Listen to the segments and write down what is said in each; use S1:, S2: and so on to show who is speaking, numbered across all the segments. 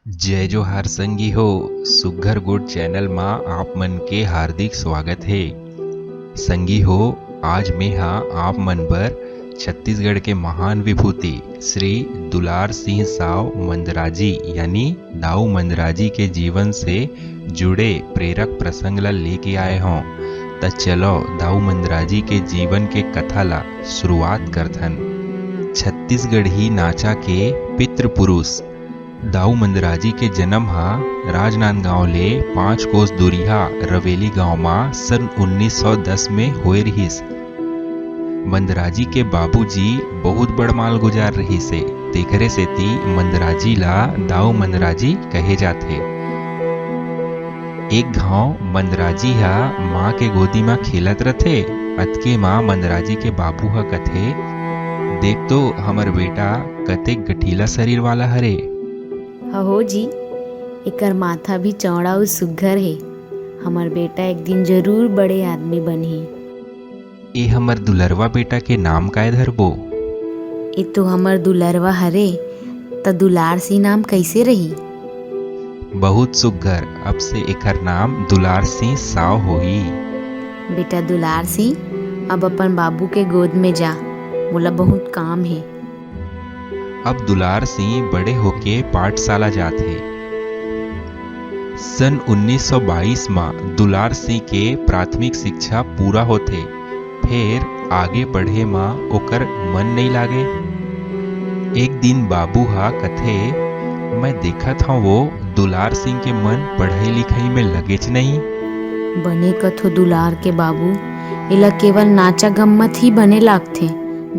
S1: जय जोहार संगी हो। सुघर गुड चैनल मा आप मन के हार्दिक स्वागत है। संगी हो, आज मैं आप मन पर छत्तीसगढ़ के महान विभूति श्री दुलार सिंह साव मंदराजी यानी दाऊ मंदराजी के जीवन से जुड़े प्रेरक प्रसंग ला लेके आए हों। त चलो दाऊ मंदराजी के जीवन के कथा ला शुरुआत करथन। छत्तीसगढ़ी नाचा के पितृपुरुष दाऊ मंदराजी के जन्म राजनांदगांव ले 5 कोस दूरिहा रवेली गांव में सन 1910 में होए रहिस। मंदराजी के बाबूजी बहुत बड़ माल गुजार रहिसे, तेखरे सेती मंदराजी ला दाऊ मंदराजी कहे जाथे। एक घाव मंदराजी माँ के गोदी में खेलत रथे। अतके माँ मंदराजी के बाबू कथे, देख तो हमर बेटा कतेक गठीला शरीर वाला हरे।
S2: हो जी, एकर माथा भी चौड़ा और सुघ्घर है। हमर बेटा एक दिन जरूर बड़े आदमी बनही।
S1: ए हमर दुलरवा बेटा के नाम काय धरबो?
S2: ए तो हमर दुलरवा हरे, त दुलार सिंह नाम कैसे रही?
S1: बहुत सुघ्घर, अब से एकर नाम दुलार सिंह साव होही।
S2: बेटा दुलार सिंह, अब अपन बाबू के गोद में जा, मोला बहुत काम है।
S1: अब दुलार सिंह बड़े होके पाठशाला जाथे। सन 1922 में दुलार सिंह के प्राथमिक शिक्षा पूरा होथे। फिर आगे बढ़े में ओकर मन नहीं लागे। एक दिन बाबू कथे, मैं देखत हूँ वो दुलार सिंह के मन पढ़ाई लिखाई में लगेच नहीं।
S2: बने कथो दुलार के बाबू, एला केवल नाचा गम्मत ही बने लागथे।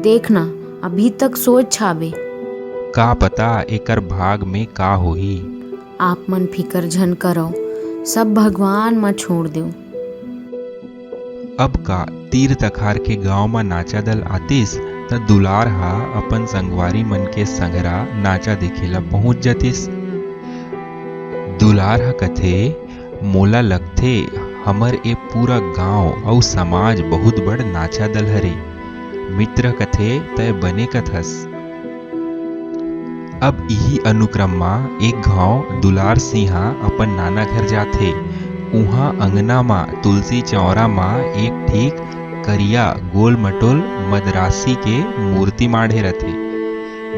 S2: देखना, अभी तक सोच छावे।
S1: का पता एकर भाग में का होही।
S2: आप मन फिकर झन करो, सब भगवान में छोड़ दो।
S1: अब का तीर तखार के गांव में नाचा दल आतिस त दुलार अपन संगवारी मन के संगरा नाचा देखेला पहुंच जातिस। दुलार कथे, मोला लगथे हमर ए पूरा गांव और समाज बहुत बड़ नाचा दल हरे। मित्र कथे, तय बने कथस। अब यही अनुक्रम में एक घाव दुलार सिंह अपन नाना घर जाथे। उहाँ अंगना में तुलसी चौरा में एक ठीक करिया गोल मटोल मदरासी के मूर्ति माढ़े रथे।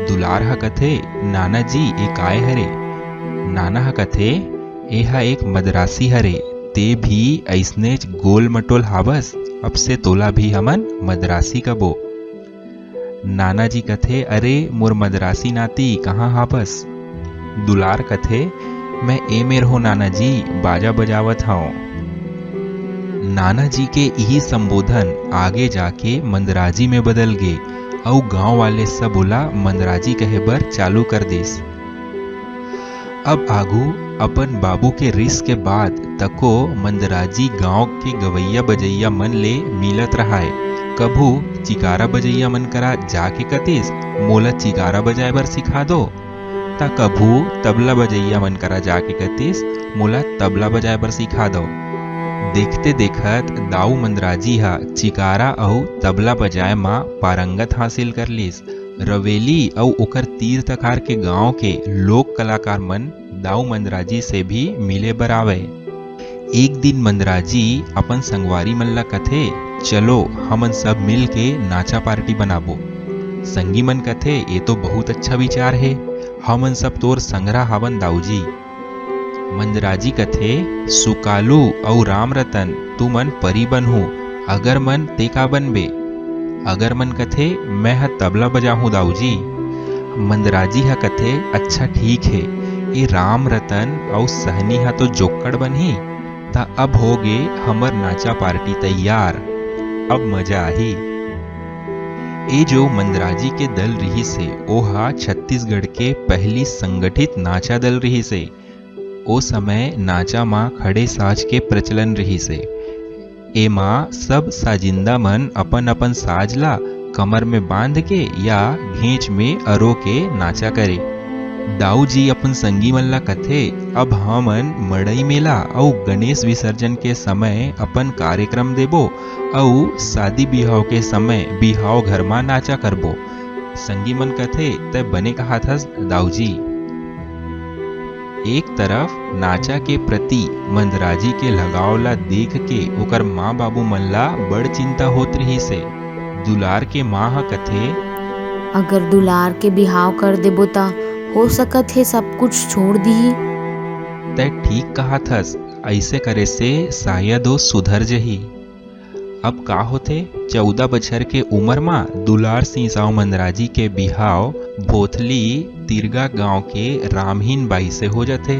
S1: दुलार कथे, नाना जी ए काय हरे? नाना कथे, एहा एक मदरासी हरे, ते भी ऐसनेच गोल मटोल हावस। अब से तोला भी हमन मदरासी कबो। नाना जी कथे, अरे मोर मदरासी नाती कहाँ हापस? दुलार कथे, मैं ए मेर हो नाना जी, बाजा बजावत हूँ। नाना जी के यही संबोधन आगे जाके मंदराजी में बदल गए और गांव वाले सब बोला मंदराजी कहे बर चालू कर देस। अब आगू अपन बाबू के रिस के बाद तको मंदराजी गांव के गवैया बजैया मन ले मिलत रहा है। कभू चिकारा बजैया मन करा जाके कतिस, मोला चिकारा बजाए बर सिखा दो। ता कभू तबला बजैया मन करा जाके कतिस, मोला तबला बजाए बर सिखा दो। देखते देखत दाऊ मंदराजी चिकारा और तबला बजाए मा पारंगत हासिल कर लिस। रवेली और ओकर तीर तखार के गांव के लोक कलाकार मन दाऊ मंदराजी से भी मिले बर आवे। एक दिन मंदराजी अपन संगवारी मन ला कथे, चलो हमन सब मिल के नाचा पार्टी बनाबो। संगी मन कथे, ये तो बहुत अच्छा विचार है, हमन सब तोर संगरा हावन दाऊजी। मंदराजी कथे, सुकालू और राम रतन तू मन परी बनहू, अगर मन ते का बनबे? अगर मन कथे, मैं तबला बजाहूँ दाऊजी। मंदराजी कथे, अच्छा ठीक है, ये राम रतन और सहनी तो जोक्कड़ बनही। ता अब हो गे हमर नाचा पार्टी तैयार, अब मजा आही। ए जो मंदराजी के दल रही से ओहा छत्तीसगढ़ के पहली संगठित नाचा दल रही से। ओ समय नाचा माँ खड़े साज के प्रचलन रही से। एमा सब साजिंदा मन अपन अपन साज ला कमर में बांध के या घेंच में अरो के नाचा करे। दाऊ जी अपन संगी मन ला कथे, अब हमन मड़ई मेला और गणेश विसर्जन के समय अपन कार्यक्रम देबो और शादी बिहाव के समय बिहाव घर में नाचा करबो। संगी मन कथे, तय बने कहा थस दाऊ जी। एक तरफ नाचा के प्रति मंदराजी के लगाव ला देख के ओकर माँ बाबू मन ला बड़ चिंता होत रही से। दुलार के माँ ह कथे,
S2: अगर दुलार के बिहाव कर देबो ता हो सकत है सब कुछ छोड़ दी।
S1: तै ठीक कहा थस, ऐसे करे से शायद वो सुधर जही। अब का होथे, 14 बछर के उम्र में दुलार सिंह साव मंदराजी के बिहाव भोथली तिरगा गांव के रामहीन बाई से हो जाथे।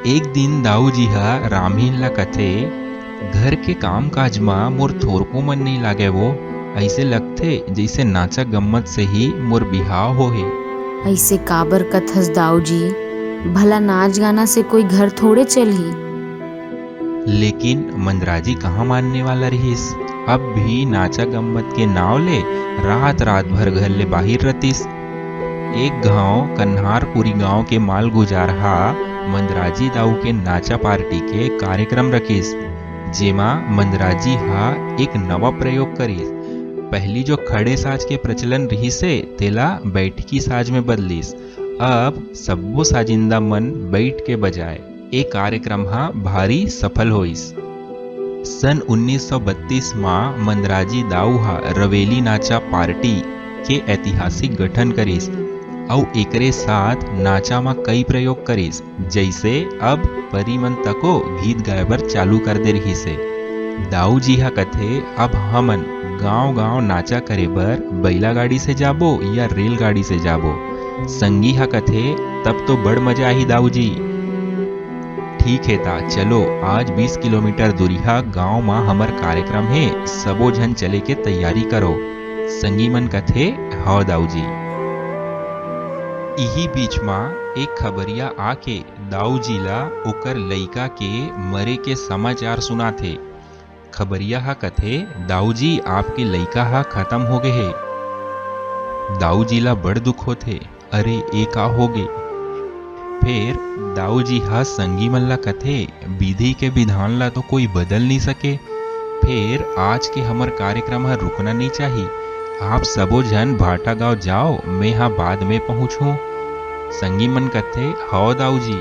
S1: एक दिन दाऊ जी हा रामहीन ला कथे, घर के काम काज में मोर थोरको मन नहीं लागे, वो ऐसे लगथे जैसे नाचा गम्मत से ही मोर बिहाव होहे।
S2: ऐसे काबर कथस दाऊ जी, भला नाच गाना से कोई घर थोड़े चलही।
S1: लेकिन मंदराजी कहाँ मानने वाला रहीस। अब भी नाचा गम्मत के नाव ले रात रात भर घर ले बाहिर रतीस। एक गांव कन्हारपुरी गांव के माल गुजारहा मंदराजी दाऊ के नाचा पार्टी के कार्यक्रम रखीस, जेमा मंदराजी हा एक नवा प्रयोग करीस। पहली जो खड़े साज के प्रचलन रही से तेला बैठकी साज में बदलीस। अब सब्बो साजिंदा मन बैठ के बजाए। एक कार्यक्रम हा भारी सफल होइस। सन 1932 में मंदराजी दाऊ हा रवेली नाचा पार्टी के ऐतिहासिक गठन करीस और एकरे साथ नाचा में कई प्रयोग करीस, जैसे अब परिमन तको गीत गाए बर चालू कर दे रही से। दाऊ जी हा कथे, अब हमन गांव गांव नाचा करे बर बैलागाड़ी से जाबो या रेलगाड़ी से जाबो। संगी हा कथे, तब तो बड़ मजा आई दाऊ जी। ठीक है ता चलो, आज 20 किलोमीटर दूरिया गांव में हमर कार्यक्रम है, सबो झन चले के तैयारी करो। संगी मन कथे, हाँ दाऊ जी। यही बीच में एक खबरिया आके दाऊ जी ला ओकर लइका के मरे के समाचार सुनाथे। खबरिया हा कथे, दाऊ जी आपके लइका हा खत्म हो गए है। दाऊ जी ला बड़ दुख होथे, अरे ए का हो गे। फिर दाऊ जी हा संगी मन ला कथे, विधि के विधान ला तो कोई बदल नहीं सके, फिर आज के हमर कार्यक्रम हा रुकना नहीं चाहिए। आप सबो जन भाटा गांव जाओ, मैं हाँ बाद में पहुंचूं। संगी मन कथे, हाँ दाऊ जी।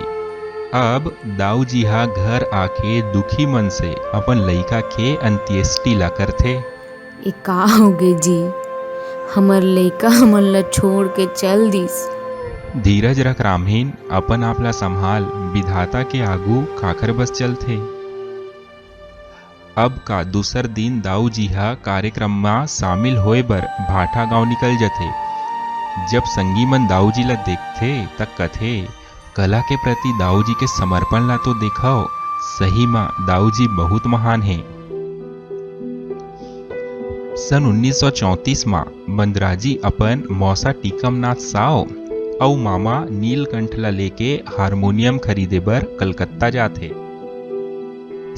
S1: अब दाऊ जी हा घर आके दुखी मन से अपन लइका के अंत्येष्टि ला करथे।
S2: ए का हो गे जी, हमर लइका हमन ला छोड़ के चल दिस।
S1: धीरज रख रामहीन, अपन आप ला संभाल, विधाता के आगू काखर बस चलथे। अब का दूसर दिन दाऊ जी हा कार्यक्रम में शामिल होए बर भाटा गांव निकल जथे। जब संगी मन दाऊ जी ला देखथे तक कथे, कला के प्रति दाऊ जी के समर्पण ला तो देखाओ, सही में दाऊ जी बहुत महान है। सन 1934 में मंदराजी अपन मौसा टीकमनाथ साव और मामा नीलकंठ ला लेके हारमोनियम खरीदे बर कलकत्ता जाथे।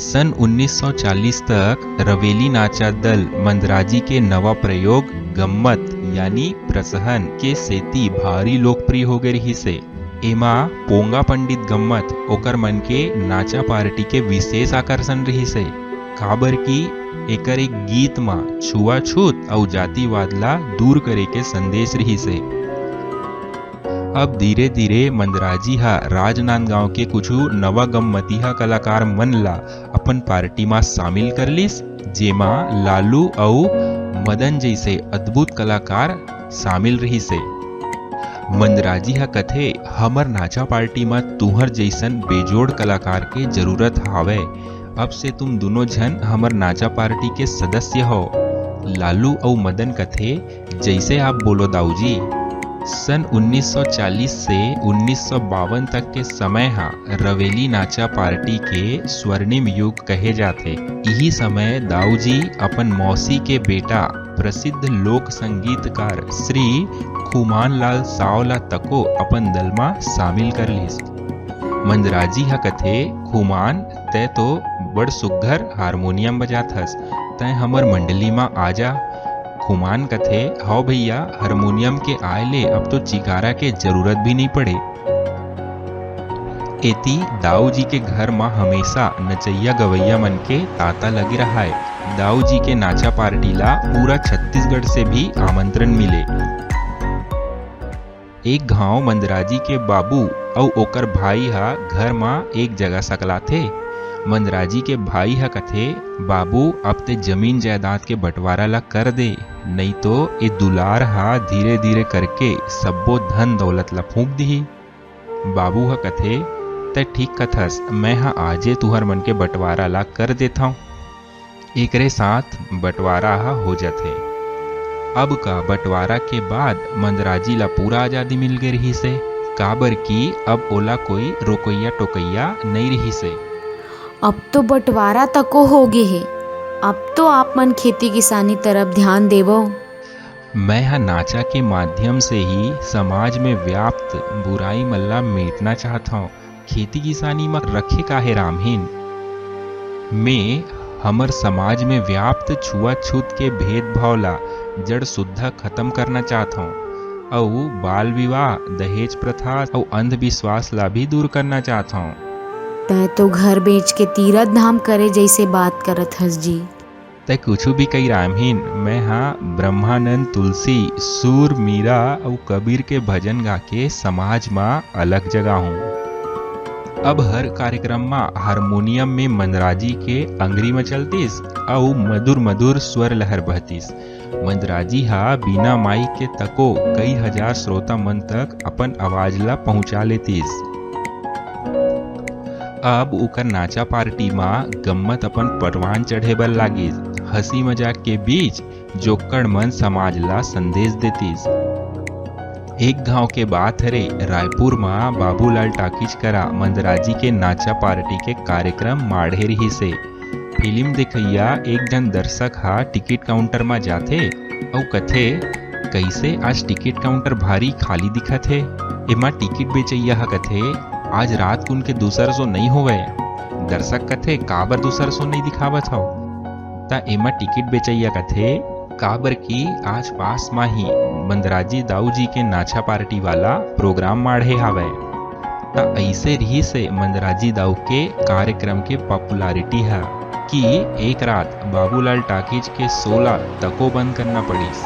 S1: सन 1940 तक रवेली नाचा दल मंदराजी के नवा प्रयोग गम्मत यानी प्रसहन के सेती भारी लोकप्रिय हो गए रही से। एमा पोंगा पंडित गम्मत ओकर मन के नाचा पार्टी के विशेष आकर्षण रही से। काबर की एकर एक गीत में छुआछूत और जातिवाद ला दूर करे के संदेश रही से। अब धीरे धीरे मंदराजी हा राजनांदगांव के कुछ नवा गम्मतिहा कलाकार मन ला अपन पार्टी में शामिल कर लिस, जेमा लालू और मदन जैसे अद्भुत कलाकार शामिल रही से। मंदराजी हा कथे, हमर नाचा पार्टी में तुहर जैसन बेजोड़ कलाकार के जरूरत हावे। अब से तुम दोनों जन हमर नाचा पार्टी के सदस्य हो। लालू और मदन कथे, जैसे आप बोलो दाऊ जी। सन 1940 से 1952 तक के समय हा रवेली नाचा पार्टी के स्वर्णिम युग कहे जाते। यही समय दाऊ जी अपन मौसी के बेटा प्रसिद्ध लोक संगीतकार श्री खुमान लाल सावला तको अपन दल में शामिल कर लिस। मंदराजी हा कथे, खुमान तय तो बड़ सुघर हारमोनियम बजात हस, तय हमर मंडली में आजा। खुमान कथे, हाँ भैया, हारमोनियम के आए ले अब तो चिकारा के जरूरत भी नहीं पड़े। एती दाऊ जी के घर में हमेशा नचैया गवैया मन के तांता लगे रहा है। दाऊ जी के नाचा पार्टी ला पूरा छत्तीसगढ़ से भी आमंत्रण मिले। एक गांव मंदराजी के बाबू अउ ओकर भाई हा घर मा एक जगह सकलाथे। मंदराजी के भाई हा कथे, बाबू अब ते जमीन जायदाद के बंटवारा ला कर दे, नहीं तो ए दुलार हा धीरे धीरे करके सब्बो धन दौलत ला फूंक दिही। बाबू हा कथे, ते ठीक कथस, मैं हा आजे तुहर मन के बंटवारा ला कर देता हूँ। एकरे साथ बंटवारा हा हो जाथे। अब का बंटवारा के बाद मंदराजी ला पूरा आजादी मिल गई रही से, काबर की अब ओला कोई रोकैया टोकैया नहीं रही से।
S2: अब तो बंटवारा तको हो गे हे, अब तो आप मन खेती किसानी तरफ ध्यान देवो।
S1: मैं हा नाचा के माध्यम से ही समाज में व्याप्त बुराई मल्ला मेटना चाहता हूँ। खेती किसानी में रखे काहे रामहीन। मैं हमर समाज में व्याप्त छुआछूत के भेदभाव ला जड़ सुद्धा खत्म करना चाहता हूँ और बाल विवाह, दहेज प्रथा और अंधविश्वास ला भी दूर करना चाहता हूँ।
S2: तै तो घर बेच के तीरथ धाम करे जैसे बात करत हस जी।
S1: तय कुछ भी कही रामहीन। मैं हाँ ब्रह्मानंद, तुलसी, सूर, मीरा और कबीर के भजन गा के समाज में अलग जगह हूँ। अब हर कार्यक्रम में हारमोनियम में मंदराजी के अंगरी में चलतीस और मधुर मधुर स्वर लहर बहतीस। मंदराजी हा बिना माइक के तको कई हजार श्रोता मन तक अपन आवाज ला पहुंचा लेतीस। अब उकर नाचा पार्टी में गम्मत अपन परवान चढ़े बर लागिस। हंसी मजाक के बीच जोक्कड़ मन समाज ला संदेश देतीस। एक गांव के बात हरे, रायपुर में बाबूलाल टाकीज करा मंदराजी के नाचा पार्टी के कार्यक्रम माढ़े रही से। फिल्म देखैया एक जन दर्शक हा टिकट काउंटर में जाथे और कथे, कैसे आज टिकट काउंटर भारी खाली दिखत है। एमा टिकट बेचैया हा कथे, आज रात को उनके दूसर सो नहीं होवे। दर्शक कथे, काबर दूसर सो नहीं दिखावत हो। ता एमा टिकट बेचैया कथे, काबर की आज पास में ही मंदराजी दाऊ जी के नाचा पार्टी वाला प्रोग्राम माढ़े हावे। ता ऐसे रही से मंदराजी दाऊ के कार्यक्रम के पॉपुलैरिटी है कि एक रात बाबूलाल टाकीज के 16 तको बंद करना पड़ीस।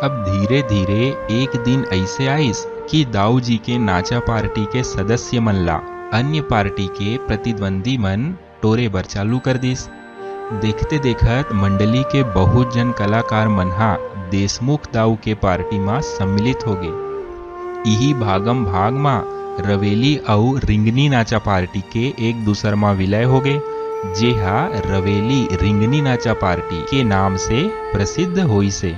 S1: अब धीरे धीरे एक दिन ऐसे आइस कि दाऊ जी के नाचा पार्टी के सदस्य मन ला अन्य पार्टी के प्रतिद्वंदी मन टोरे बर चालू कर दिस। देखते देखत मंडली के बहुत जन कलाकार मनहा देशमुख दाऊ के पार्टी में सम्मिलित हो गए। यही भागम भाग में रवेली और रिंगनी नाचा पार्टी के एक दूसर में विलय हो गए, जे हा रवेली रिंगनी नाचा पार्टी के नाम से प्रसिद्ध हुई से।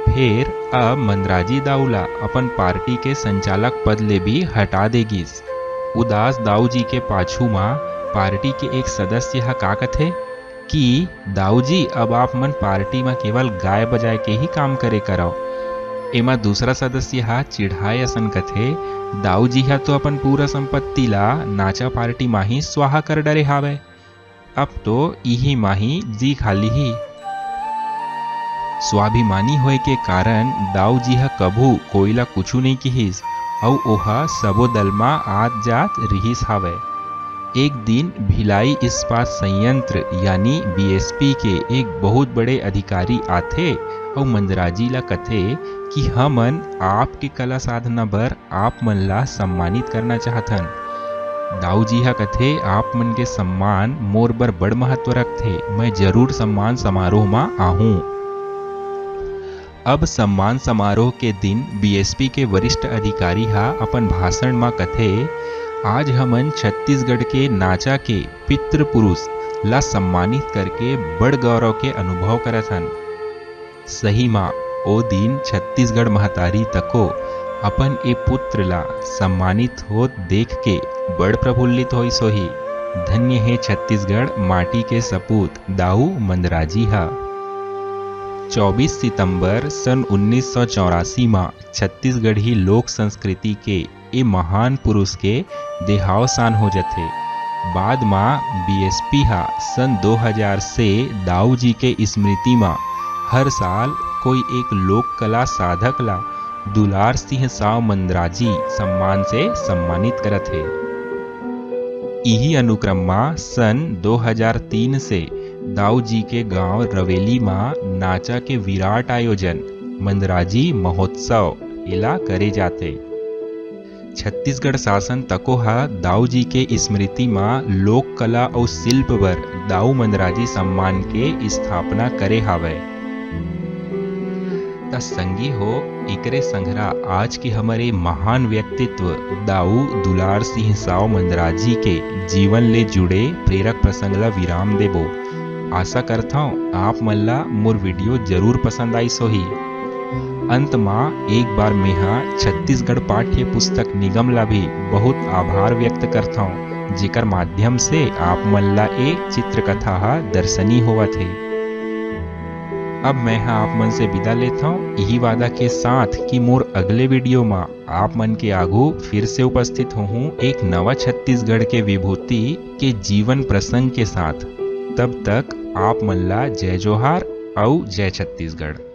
S1: फिर अब मंदराजी दाऊ ला अपन पार्टी के संचालक पद ले भी हटा देगिस। उदास दाऊ जी के पाछू में पार्टी के एक सदस्य हा का कथे कि दाऊ जी अब आप मन पार्टी में केवल गाय बजाए के ही काम करे करो। एमा दूसरा सदस्य हा चिढ़ाए असन कथे, दाऊ जी हा तो अपन पूरा संपत्ति ला नाचा पार्टी में ही स्वाहा कर डरे हावे, अब तो यही माही जी खाली ही। स्वाभिमानी होए के कारण दाऊ जी हा कभू कोईला कुछू नहीं किहिस और ओहा सबो दल मा आत जात रिहिस हावे। एक दिन भिलाई इस्पात संयंत्र यानी बीएसपी के एक बहुत बड़े अधिकारी आथे और मंदराजी ला कथे कि हमन आपके कला साधना बर आप मन ला सम्मानित करना चाहथन। दाऊ जी हा कथे, आप मन के सम्मान मोर बर बड़ महत्व रखथे, मैं जरूर सम्मान समारोह में आहूँ। अब सम्मान समारोह के दिन बीएसपी के वरिष्ठ अधिकारी हा अपन भाषण में कथे, आज हमन छत्तीसगढ़ के नाचा के पितृ पुरुष ला सम्मानित करके बड़ गौरव के अनुभव करत हन। सही माँ ओ दिन छत्तीसगढ़ महतारी तको अपन ए पुत्र ला सम्मानित होत देख के बड़ प्रफुल्लित होई सोही। धन्य है छत्तीसगढ़ माटी के सपूत दाऊ मंदराजी हा। 24 सितंबर सन 1984 में छत्तीसगढ़ी लोक संस्कृति के ए महान पुरुष के देहावसान हो जाते। बाद में बीएसपी हा सन 2000 से दाऊ जी के स्मृति में हर साल कोई एक लोक कला साधक ला दुलार सिंह साव मंदराजी सम्मान से सम्मानित करत है। यही अनुक्रम में सन 2003 से दाऊ जी के गांव रवेली में नाचा के विराट आयोजन मंदराजी महोत्सव इला करे जाते। छत्तीसगढ़ शासन तको हा दाऊ जी के स्मृति में लोक कला और शिल्प बर दाऊ मंदराजी सम्मान के स्थापना करे हावय। त संगी हो एकरे संघरा आज के हमारे महान व्यक्तित्व दाऊ दुलार सिंह साव मंदराजी के जीवन ले जुड़े प्रेरक प्रसंग ला विराम देबो। आशा करता हूँ आप मन ला मोर वीडियो जरूर पसंद आई सोही। अंत में एक बार मेहा छत्तीसगढ़ पाठ्य पुस्तक निगम ला भी बहुत आभार व्यक्त करता हूँ, जेकर माध्यम से आप मन ला ए चित्रकथा हा दर्शनी होवत है। अब मैं आप मन से विदा लेता हूँ, यही वादा के साथ कि मोर अगले वीडियो में आप मन के आगू फिर से उपस्थित हूँ एक नवा छत्तीसगढ़ के विभूति के जीवन प्रसंग के साथ। तब तक आप मन ला जय जोहार और जय छत्तीसगढ़।